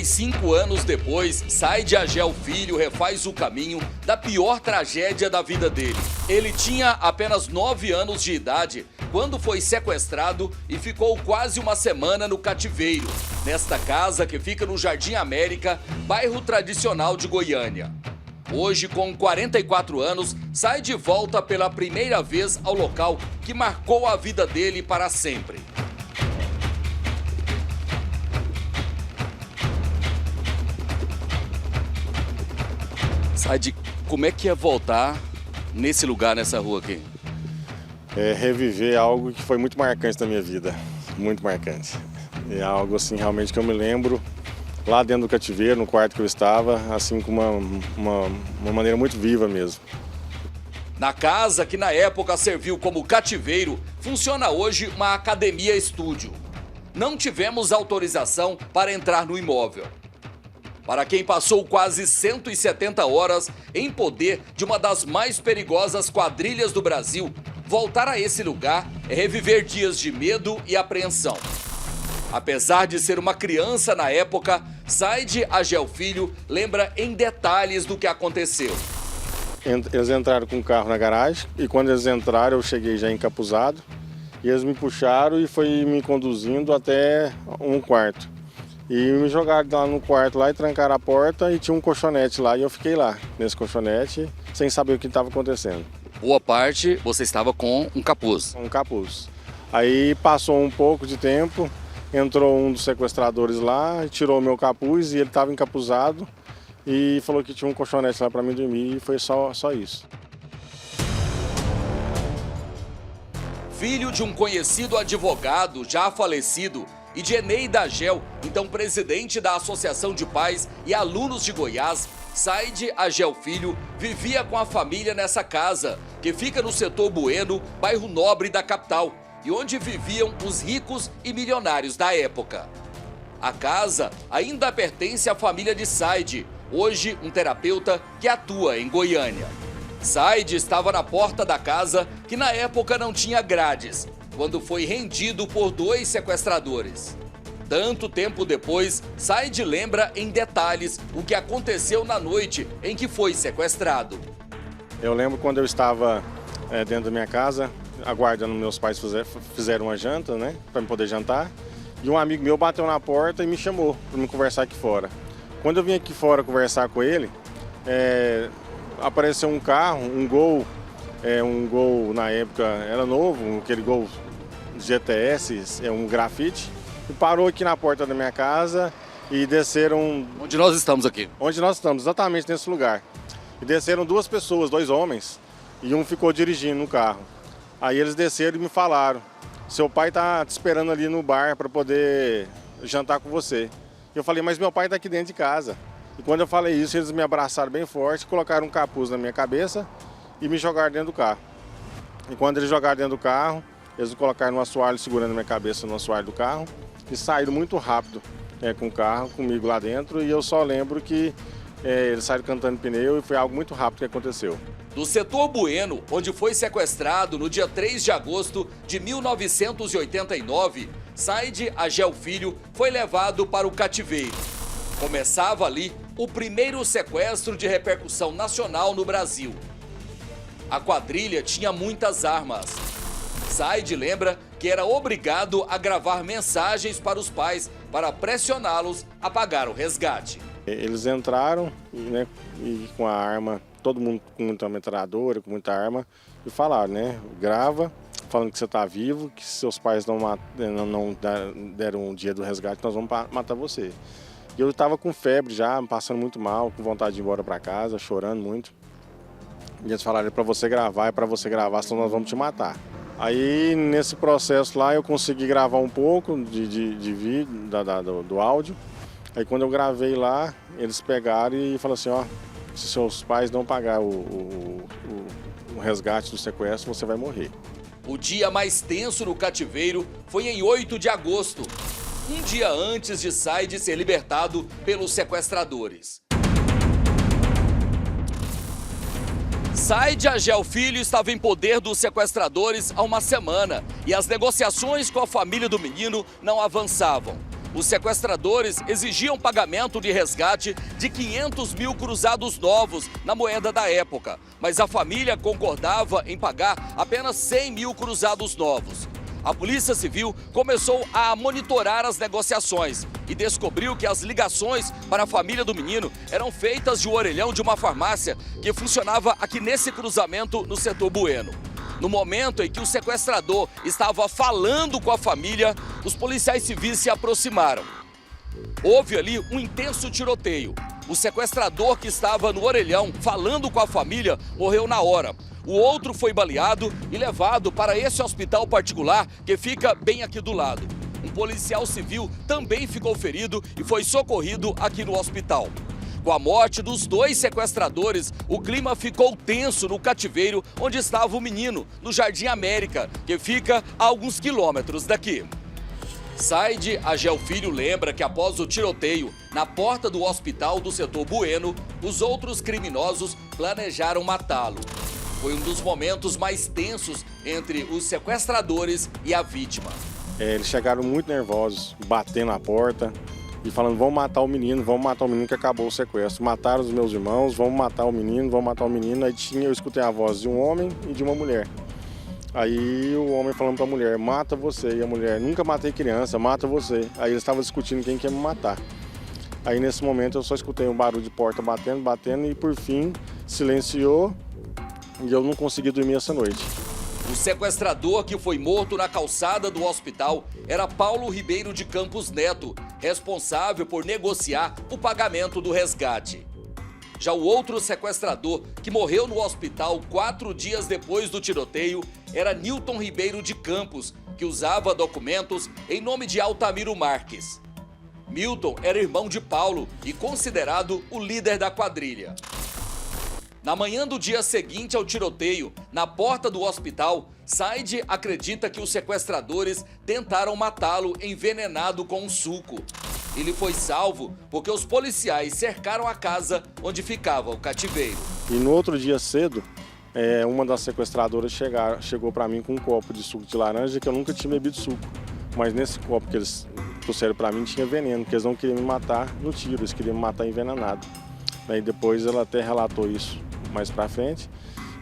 45 anos depois, Said Agel Filho refaz o caminho da pior tragédia da vida dele. Ele tinha apenas 9 anos de idade quando foi sequestrado e ficou quase uma semana no cativeiro, nesta casa que fica no Jardim América, bairro tradicional de Goiânia. Hoje, com 44 anos, Said volta pela primeira vez ao local que marcou a vida dele para sempre. Said, como é que é voltar nesse lugar, nessa rua aqui? É reviver algo que foi muito marcante na minha vida, muito marcante. É algo assim realmente que eu me lembro lá dentro do cativeiro, no quarto que eu estava, assim com uma maneira muito viva mesmo. Na casa, que na época serviu como cativeiro, funciona hoje uma academia estúdio. Não tivemos autorização para entrar no imóvel. Para quem passou quase 170 horas em poder de uma das mais perigosas quadrilhas do Brasil, voltar a esse lugar é reviver dias de medo e apreensão. Apesar de ser uma criança na época, Said Agel Filho lembra em detalhes do que aconteceu. Eles entraram com o carro na garagem e quando eles entraram eu cheguei já encapuzado e eles me puxaram e foi me conduzindo até um quarto. E me jogaram lá no quarto lá e trancaram a porta e tinha um colchonete lá e eu fiquei lá, nesse colchonete, sem saber o que estava acontecendo. Boa parte você estava com um capuz. Um capuz. Aí passou um pouco de tempo, entrou um dos sequestradores lá, tirou o meu capuz e ele estava encapuzado e falou que tinha um colchonete lá para mim dormir e foi só isso. Filho de um conhecido advogado já falecido, e de Eneida Agel, então presidente da Associação de Pais e Alunos de Goiás, Said Agel Filho vivia com a família nessa casa, que fica no setor Bueno, bairro nobre da capital, e onde viviam os ricos e milionários da época. A casa ainda pertence à família de Said, hoje um terapeuta que atua em Goiânia. Said estava na porta da casa, que na época não tinha grades, quando foi rendido por 2 sequestradores. Tanto tempo depois, Said lembra em detalhes o que aconteceu na noite em que foi sequestrado. Eu lembro quando eu estava dentro da minha casa, aguardando meus pais fizeram uma janta, né, para eu poder jantar, e um amigo meu bateu na porta e me chamou para me conversar aqui fora. Quando eu vim aqui fora conversar com ele, apareceu um carro, um Gol na época era novo, aquele Gol GTS, um grafite, e parou aqui na porta da minha casa e desceram... Onde nós estamos aqui? Onde nós estamos, exatamente nesse lugar. E desceram 2 pessoas, 2 homens, e um ficou dirigindo no carro. Aí eles desceram e me falaram, seu pai tá te esperando ali no bar para poder jantar com você. E eu falei, mas meu pai tá aqui dentro de casa. E quando eu falei isso, eles me abraçaram bem forte, colocaram um capuz na minha cabeça e me jogaram dentro do carro. E quando eles jogaram dentro do carro, eles me colocaram no assoalho, segurando a minha cabeça no assoalho do carro, e saíram muito rápido com o carro, comigo lá dentro, e eu só lembro que eles saíram cantando pneu e foi algo muito rápido que aconteceu. Do setor Bueno, onde foi sequestrado no dia 3 de agosto de 1989, Said Agel Filho foi levado para o cativeiro. Começava ali o primeiro sequestro de repercussão nacional no Brasil. A quadrilha tinha muitas armas. Said lembra que era obrigado a gravar mensagens para os pais para pressioná-los a pagar o resgate. Eles entraram, né, e com a arma, todo mundo com muita metralhadora, com muita arma, e falaram, né, grava, falando que você está vivo, que se seus pais não deram um dia do resgate, nós vamos matar você. E eu estava com febre já, passando muito mal, com vontade de ir embora para casa, chorando muito. E eles falaram, é para você gravar, senão nós vamos te matar. Aí, nesse processo lá, eu consegui gravar um pouco de vídeo, do áudio. Aí, quando eu gravei lá, eles pegaram e falaram assim, ó, se seus pais não pagar o resgate do sequestro, você vai morrer. O dia mais tenso no cativeiro foi em 8 de agosto, um dia antes de Said ser libertado pelos sequestradores. Said Agel Filho estava em poder dos sequestradores há uma semana e as negociações com a família do menino não avançavam. Os sequestradores exigiam pagamento de resgate de 500 mil cruzados novos na moeda da época, mas a família concordava em pagar apenas 100 mil cruzados novos. A Polícia Civil começou a monitorar as negociações e descobriu que as ligações para a família do menino eram feitas de um orelhão de uma farmácia que funcionava aqui nesse cruzamento no setor Bueno. No momento em que o sequestrador estava falando com a família, os policiais civis se aproximaram. Houve ali um intenso tiroteio. O sequestrador que estava no orelhão falando com a família morreu na hora. O outro foi baleado e levado para esse hospital particular que fica bem aqui do lado. Um policial civil também ficou ferido e foi socorrido aqui no hospital. Com a morte dos dois sequestradores, o clima ficou tenso no cativeiro onde estava o menino, no Jardim América, que fica a alguns quilômetros daqui. Saide Agel Filho lembra que após o tiroteio na porta do hospital do setor Bueno, os outros criminosos planejaram matá-lo. Foi um dos momentos mais tensos entre os sequestradores e a vítima. Eles chegaram muito nervosos, batendo na porta e falando: vamos matar o menino que acabou o sequestro. Mataram os meus irmãos, vamos matar o menino, vamos matar o menino. Aí eu escutei a voz de um homem e de uma mulher. Aí o homem falando para a mulher: mata você. E a mulher: nunca matei criança, mata você. Aí eles estavam discutindo quem quer me matar. Aí nesse momento eu só escutei um barulho de porta batendo e por fim silenciou e eu não consegui dormir essa noite. O sequestrador que foi morto na calçada do hospital era Paulo Ribeiro de Campos Neto, responsável por negociar o pagamento do resgate. Já o outro sequestrador, que morreu no hospital 4 dias depois do tiroteio, era Nilton Ribeiro de Campos, que usava documentos em nome de Altamiro Marques. Milton era irmão de Paulo e considerado o líder da quadrilha. Na manhã do dia seguinte ao tiroteio, na porta do hospital, Saide acredita que os sequestradores tentaram matá-lo envenenado com um suco. Ele foi salvo porque os policiais cercaram a casa onde ficava o cativeiro. E no outro dia cedo, uma das sequestradoras chegou para mim com um copo de suco de laranja que eu nunca tinha bebido suco. Mas nesse copo que eles trouxeram para mim tinha veneno, porque eles não queriam me matar no tiro, eles queriam me matar envenenado. Aí depois ela até relatou isso mais para frente.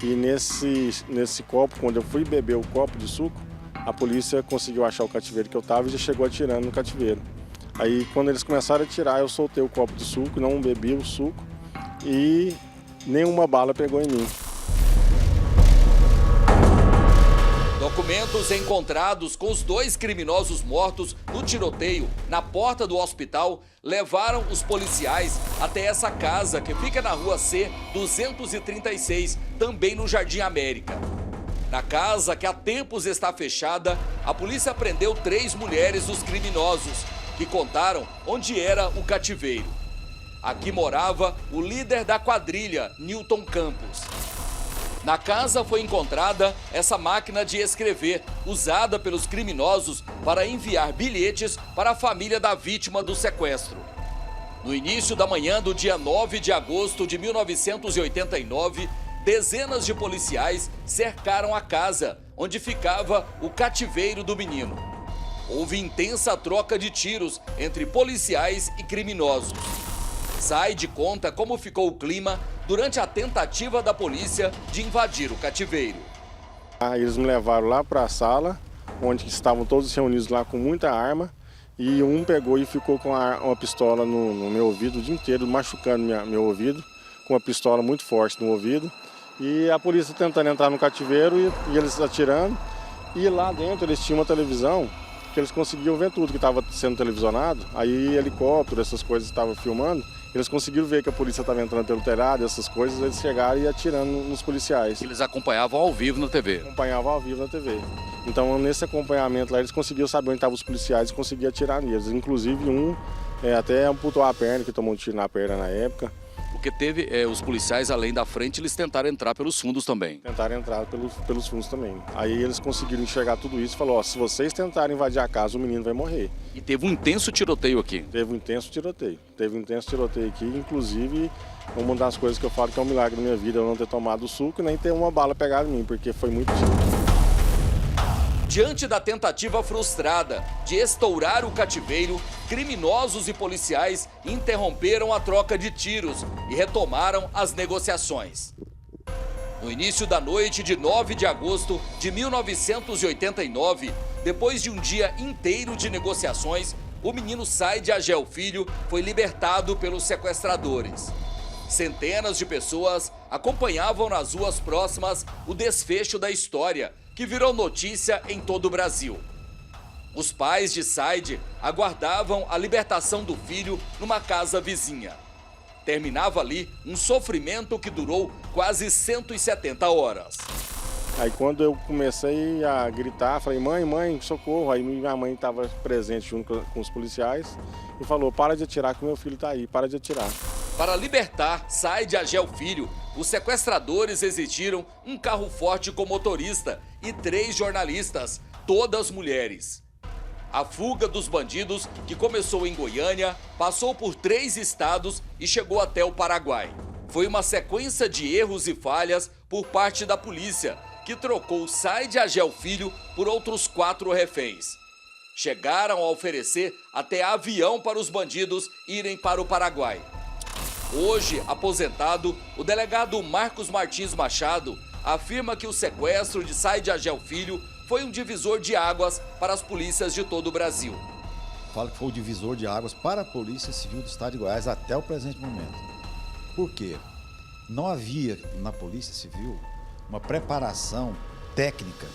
E nesse copo, quando eu fui beber o copo de suco, a polícia conseguiu achar o cativeiro que eu estava e já chegou atirando no cativeiro. Aí quando eles começaram a atirar, eu soltei o copo de suco, não bebi o suco e nenhuma bala pegou em mim. Documentos encontrados com os dois criminosos mortos no tiroteio na porta do hospital levaram os policiais até essa casa que fica na rua C 236, também no Jardim América. Na casa, que há tempos está fechada, a polícia prendeu 3 mulheres dos criminosos, que contaram onde era o cativeiro. Aqui morava o líder da quadrilha, Nilton Campos. Na casa foi encontrada essa máquina de escrever, usada pelos criminosos para enviar bilhetes para a família da vítima do sequestro. No início da manhã do dia 9 de agosto de 1989, dezenas de policiais cercaram a casa, onde ficava o cativeiro do menino. Houve intensa troca de tiros entre policiais e criminosos. Saide conta como ficou o clima durante a tentativa da polícia de invadir o cativeiro. Eles me levaram lá para a sala, onde estavam todos reunidos lá com muita arma, e um pegou e ficou com uma pistola no meu ouvido o dia inteiro, machucando meu ouvido, com uma pistola muito forte no ouvido. E a polícia tentando entrar no cativeiro e eles atirando. E lá dentro eles tinham uma televisão que eles conseguiam ver tudo que estava sendo televisionado. Aí helicóptero, essas coisas estavam filmando. Eles conseguiram ver que a polícia estava entrando pelo telhado, essas coisas, eles chegaram e atirando nos policiais. Eles acompanhavam ao vivo na TV? Acompanhavam ao vivo na TV. Então, nesse acompanhamento lá, eles conseguiam saber onde estavam os policiais e conseguiam atirar neles. Inclusive, um até amputou a perna, que tomou um tiro na perna na época. Porque teve os policiais, além da frente, eles tentaram entrar pelos fundos também. Tentaram entrar pelos fundos também. Aí eles conseguiram enxergar tudo isso e falaram: ó, se vocês tentarem invadir a casa, o menino vai morrer. E teve um intenso tiroteio aqui? Teve um intenso tiroteio. Teve um intenso tiroteio aqui, inclusive, uma das coisas que eu falo que é um milagre na minha vida, eu não ter tomado o suco e nem ter uma bala pegada em mim, porque foi muito tiro. Diante da tentativa frustrada de estourar o cativeiro, criminosos e policiais interromperam a troca de tiros e retomaram as negociações. No início da noite de 9 de agosto de 1989, depois de um dia inteiro de negociações, o menino Said Agel Filho foi libertado pelos sequestradores. Centenas de pessoas acompanhavam nas ruas próximas o desfecho da história, que virou notícia em todo o Brasil. Os pais de Said aguardavam a libertação do filho numa casa vizinha. Terminava ali um sofrimento que durou quase 170 horas. Aí quando eu comecei a gritar, falei, mãe, socorro. Aí minha mãe estava presente junto com os policiais e falou, para de atirar que meu filho está aí, para de atirar. Para libertar Said Agel Filho, os sequestradores exigiram um carro forte com motorista e 3 jornalistas, todas mulheres. A fuga dos bandidos, que começou em Goiânia, passou por 3 estados e chegou até o Paraguai. Foi uma sequência de erros e falhas por parte da polícia, que trocou Said Agel Filho por outros 4 reféns. Chegaram a oferecer até avião para os bandidos irem para o Paraguai. Hoje, aposentado, o delegado Marcos Martins Machado afirma que o sequestro de Said Agel Filho foi um divisor de águas para as polícias de todo o Brasil. Falo que foi o divisor de águas para a Polícia Civil do Estado de Goiás até o presente momento. Por quê? Não havia na Polícia Civil uma preparação técnica,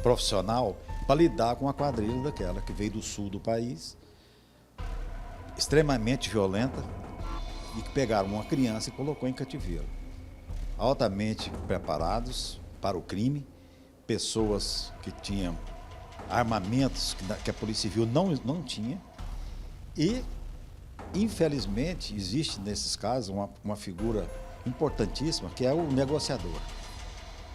profissional, para lidar com a quadrilha daquela que veio do sul do país, extremamente violenta, e que pegaram uma criança e colocou em cativeiro. Altamente preparados para o crime, pessoas que tinham armamentos que a Polícia Civil não tinha e, infelizmente, existe nesses casos uma figura importantíssima que é o negociador,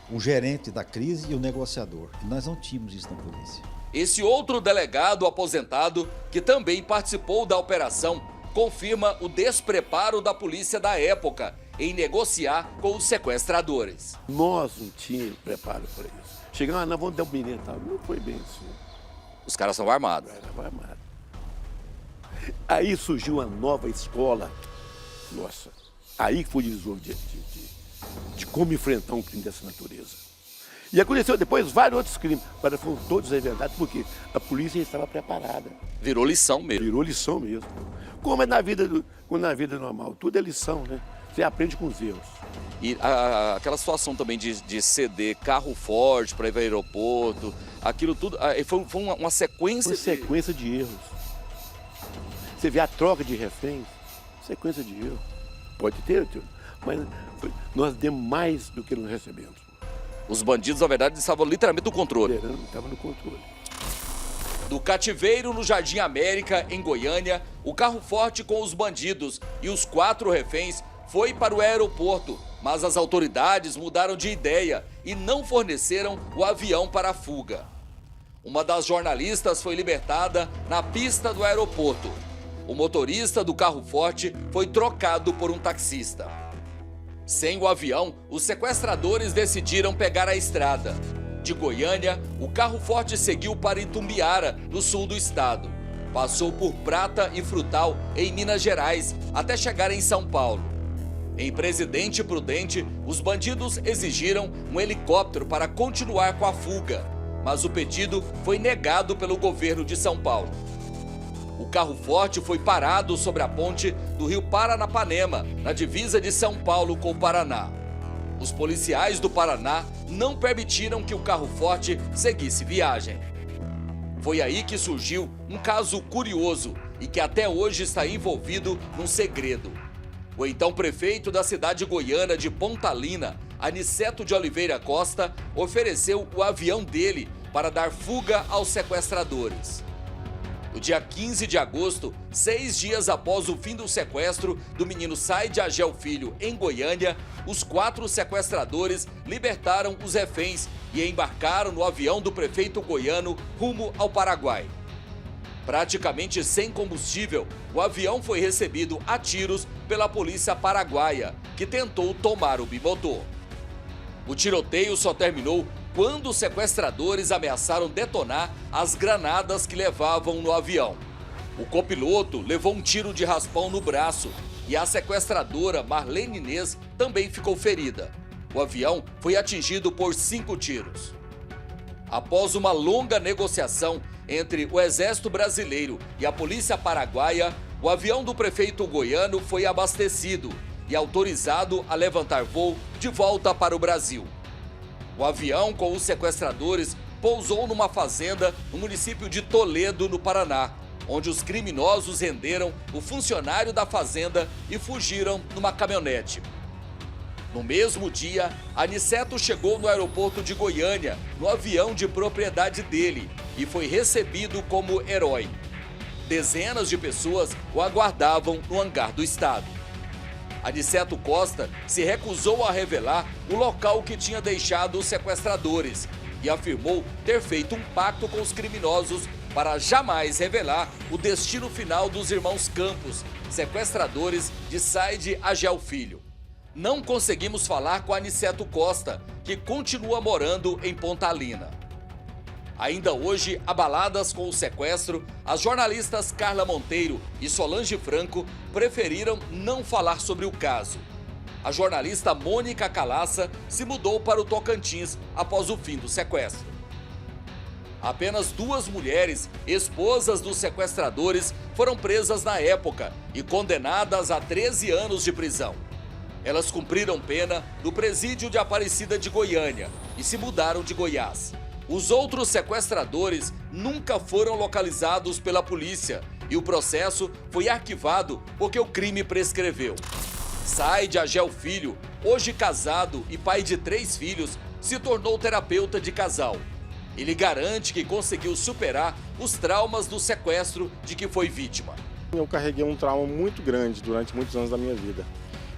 o gerente da crise e o negociador. E nós não tínhamos isso na polícia. Esse outro delegado aposentado, que também participou da operação, confirma o despreparo da polícia da época em negociar com os sequestradores. Nós não tínhamos preparo para isso. Chegamos, nós vamos dar um menino e tal. Não foi bem assim. Os caras são armados. Era armado. Aí surgiu uma nova escola. Nossa, aí foi o divisor de como enfrentar um crime dessa natureza. E aconteceu depois vários outros crimes, mas foram todos verdade, porque a polícia estava preparada. Virou lição mesmo. Virou lição mesmo. Como é na vida normal, tudo é lição, né? Você aprende com os erros. E aquela situação também de ceder carro forte para ir para o aeroporto, aquilo tudo, foi uma sequência... Sequência de erros. Você vê a troca de reféns, sequência de erros. Pode ter, mas nós demos mais do que nós recebemos. Os bandidos, na verdade, estavam literalmente no controle. Estavam no controle. Do cativeiro no Jardim América, em Goiânia, o carro forte com os bandidos e os 4 reféns foi para o aeroporto, mas as autoridades mudaram de ideia e não forneceram o avião para a fuga. Uma das jornalistas foi libertada na pista do aeroporto. O motorista do carro forte foi trocado por um taxista. Sem o avião, os sequestradores decidiram pegar a estrada. De Goiânia, o carro forte seguiu para Itumbiara, no sul do estado. Passou por Prata e Frutal, em Minas Gerais, até chegar em São Paulo. Em Presidente Prudente, os bandidos exigiram um helicóptero para continuar com a fuga, mas o pedido foi negado pelo governo de São Paulo. O carro forte foi parado sobre a ponte do rio Paranapanema, na divisa de São Paulo com o Paraná. Os policiais do Paraná não permitiram que o carro forte seguisse viagem. Foi aí que surgiu um caso curioso e que até hoje está envolvido num segredo. O então prefeito da cidade goiana de Pontalina, Aniceto de Oliveira Costa, ofereceu o avião dele para dar fuga aos sequestradores. No dia 15 de agosto, 6 dias após o fim do sequestro do menino Said Agel Filho em Goiânia, os 4 sequestradores libertaram os reféns e embarcaram no avião do prefeito goiano rumo ao Paraguai. Praticamente sem combustível, o avião foi recebido a tiros pela polícia paraguaia, que tentou tomar o bimotor. O tiroteio só terminou quando os sequestradores ameaçaram detonar as granadas que levavam no avião. O copiloto levou um tiro de raspão no braço e a sequestradora Marlene Inês também ficou ferida. O avião foi atingido por 5 tiros. Após uma longa negociação entre o Exército Brasileiro e a Polícia Paraguaia, o avião do prefeito goiano foi abastecido e autorizado a levantar voo de volta para o Brasil. O avião com os sequestradores pousou numa fazenda no município de Toledo, no Paraná, onde os criminosos renderam o funcionário da fazenda e fugiram numa caminhonete. No mesmo dia, Aniceto chegou no aeroporto de Goiânia, no avião de propriedade dele, e foi recebido como herói. Dezenas de pessoas o aguardavam no hangar do estado. Aniceto Costa se recusou a revelar o local que tinha deixado os sequestradores e afirmou ter feito um pacto com os criminosos para jamais revelar o destino final dos irmãos Campos, sequestradores de Saide Agel Filho. Não conseguimos falar com Aniceto Costa, que continua morando em Pontalina. Ainda hoje, abaladas com o sequestro, as jornalistas Carla Monteiro e Solange Franco preferiram não falar sobre o caso. A jornalista Mônica Calaça se mudou para o Tocantins após o fim do sequestro. Apenas 2 mulheres, esposas dos sequestradores, foram presas na época e condenadas a 13 anos de prisão. Elas cumpriram pena no presídio de Aparecida de Goiânia e se mudaram de Goiás. Os outros sequestradores nunca foram localizados pela polícia e o processo foi arquivado porque o crime prescreveu. Saide Agel Filho, hoje casado e pai de 3 filhos, se tornou terapeuta de casal. Ele garante que conseguiu superar os traumas do sequestro de que foi vítima. Eu carreguei um trauma muito grande durante muitos anos da minha vida.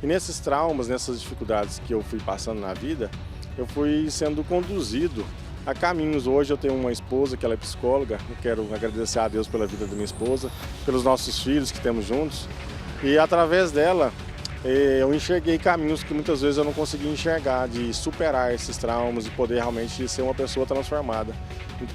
E nesses traumas, nessas dificuldades que eu fui passando na vida, eu fui sendo conduzido a caminhos. Hoje eu tenho uma esposa que ela é psicóloga, eu quero agradecer a Deus pela vida da minha esposa, pelos nossos filhos que temos juntos. E através dela, eu enxerguei caminhos que muitas vezes eu não conseguia enxergar, de superar esses traumas e poder realmente ser uma pessoa transformada.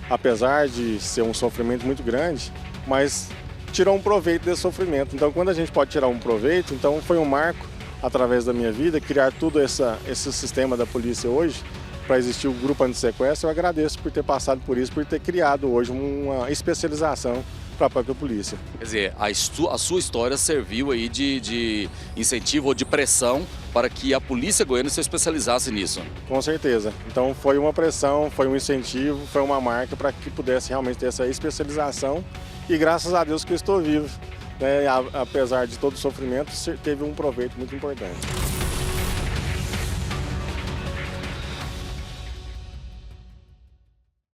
Apesar de ser um sofrimento muito grande, mas tirou um proveito desse sofrimento. Então quando a gente pode tirar um proveito, então foi um marco através da minha vida, criar todo esse sistema da polícia hoje, para existir o grupo anti-sequestro. Eu agradeço por ter passado por isso, por ter criado hoje uma especialização para a própria polícia. Quer dizer, a sua história serviu aí de incentivo ou de pressão para que a polícia goiana se especializasse nisso. Com certeza. Então foi uma pressão, foi um incentivo, foi uma marca para que pudesse realmente ter essa especialização e graças a Deus que eu estou vivo. Apesar de todo o sofrimento, teve um proveito muito importante.